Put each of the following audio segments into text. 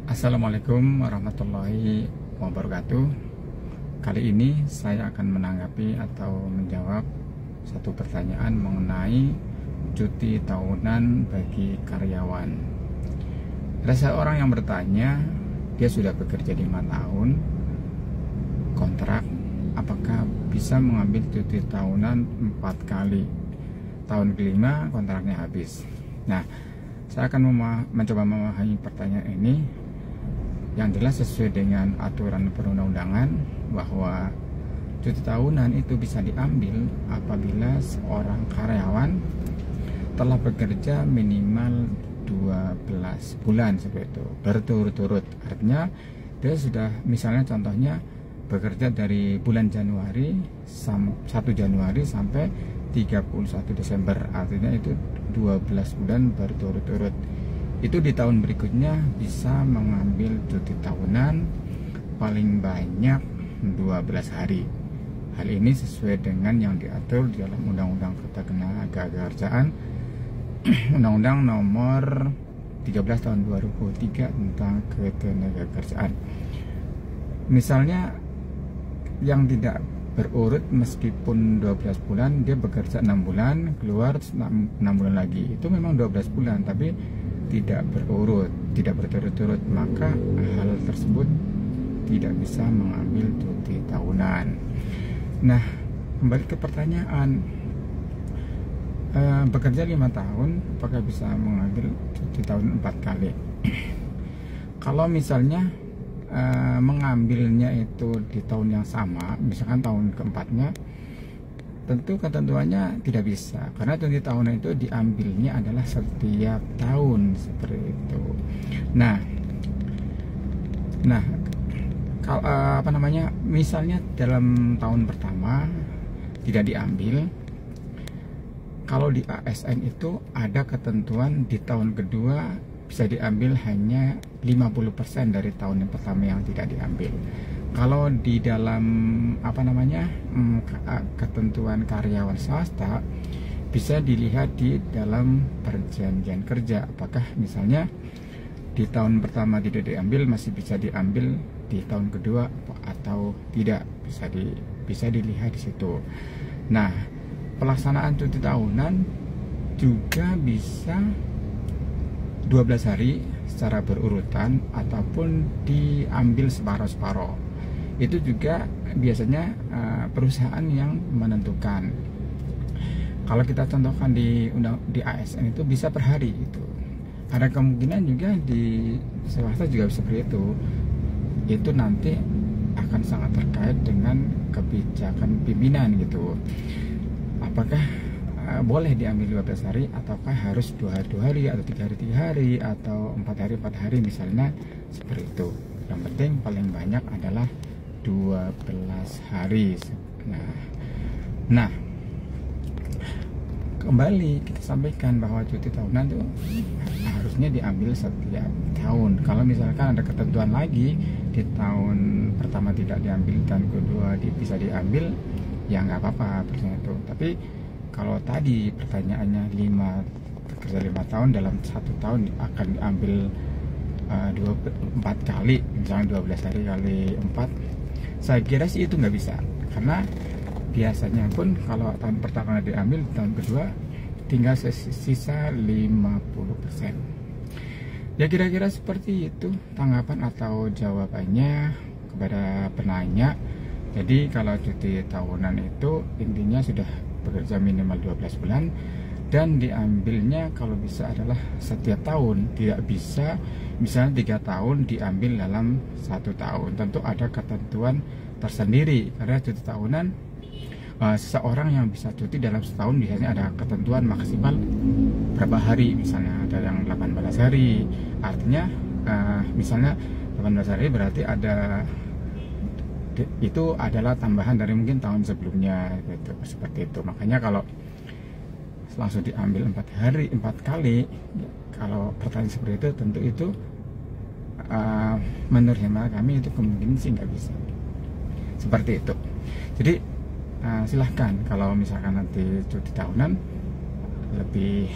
Assalamualaikum warahmatullahi wabarakatuh. Kali ini saya akan menanggapi atau menjawab satu pertanyaan mengenai cuti tahunan bagi karyawan. Ada seorang yang bertanya, dia sudah bekerja 5 tahun kontrak, apakah bisa mengambil cuti tahunan 4 kali? Tahun kelima kontraknya habis. Nah, saya akan mencoba memahami pertanyaan ini. Yang jelas sesuai dengan aturan perundang-undangan bahwa cuti tahunan itu bisa diambil apabila seorang karyawan telah bekerja minimal 12 bulan seperti itu berturut-turut. Artinya dia sudah, misalnya contohnya bekerja dari bulan Januari 1 Januari sampai 31 Desember, artinya itu 12 bulan berturut-turut. Itu di tahun berikutnya bisa mengambil cuti tahunan paling banyak 12 hari. Hal ini sesuai dengan yang diatur di dalam Undang-Undang Ketenagakerjaan Undang-Undang Nomor 13 Tahun 2003 tentang Ketenagakerjaan. Misalnya yang tidak berurut, meskipun 12 bulan dia bekerja 6 bulan, keluar 6 bulan lagi, itu memang 12 bulan, tapi tidak berurut, tidak berturut-turut, maka hal tersebut tidak bisa mengambil cuti tahunan. Nah, kembali ke pertanyaan, bekerja 5 tahun apakah bisa mengambil cuti tahun 4 kali? Kalau misalnya mengambilnya itu di tahun yang sama, misalkan tahun keempatnya, tentu ketentuannya tidak bisa, karena cuti tahunan itu diambilnya adalah setiap tahun seperti itu. Nah, kalau misalnya dalam tahun pertama tidak diambil, kalau di ASN itu ada ketentuan di tahun kedua bisa diambil hanya 50% dari tahun yang pertama yang tidak diambil. Kalau di dalam ketentuan karyawan swasta bisa dilihat di dalam perjanjian kerja, apakah misalnya di tahun pertama tidak diambil masih bisa diambil di tahun kedua atau tidak, bisa dilihat di situ. Nah, pelaksanaan cuti tahunan juga bisa 12 hari secara berurutan ataupun diambil separuh-separuh. Itu juga biasanya perusahaan yang menentukan. Kalau kita contohkan di ASN itu bisa per hari itu. Ada kemungkinan juga di swasta juga seperti itu. Itu nanti akan sangat terkait dengan kebijakan pimpinan gitu. Apakah boleh diambil 12 hari ataukah harus 2 hari atau 3 hari atau 4 hari misalnya, seperti itu. Yang penting paling banyak adalah 12 hari. Nah, kembali kita sampaikan bahwa cuti tahunan itu harusnya diambil setiap tahun. Kalau misalkan ada ketentuan lagi di tahun pertama tidak diambil, tahun kedua bisa diambil, ya nggak apa-apa itu. Tapi kalau tadi pertanyaannya bekerja 5 tahun, dalam 1 tahun akan diambil 4 kali, misalnya 12 hari kali 4, saya kira sih itu nggak bisa, karena biasanya pun kalau tahun pertama diambil, tahun kedua tinggal sisa 50%. Ya kira-kira seperti itu tanggapan atau jawabannya kepada penanya. Jadi kalau cuti tahunan itu intinya sudah bekerja minimal 12 bulan dan diambilnya kalau bisa adalah setiap tahun, tidak bisa misalnya 3 tahun diambil dalam 1 tahun. Tentu ada ketentuan tersendiri, karena cuti tahunan seseorang yang bisa cuti dalam setahun biasanya ada ketentuan maksimal berapa hari, misalnya ada yang 18 hari, artinya misalnya 18 hari berarti itu adalah tambahan dari mungkin tahun sebelumnya gitu, seperti itu. Makanya kalau langsung diambil 4 kali, kalau pertanyaan seperti itu, tentu itu menurut hemat kami itu kemungkinan sih nggak bisa seperti itu. Jadi silahkan kalau misalkan nanti cuti tahunan lebih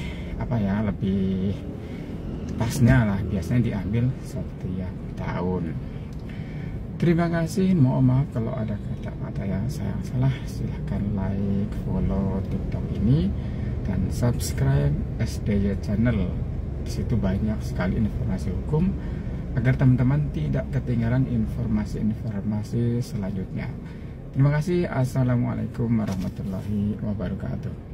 pasnya lah, biasanya diambil setiap tahun. Terima kasih, mohon maaf kalau ada kata-kata yang saya salah. Silahkan like, follow TikTok ini, dan subscribe SDY Channel. Di situ banyak sekali informasi hukum agar teman-teman tidak ketinggalan informasi-informasi selanjutnya. Terima kasih. Assalamualaikum warahmatullahi wabarakatuh.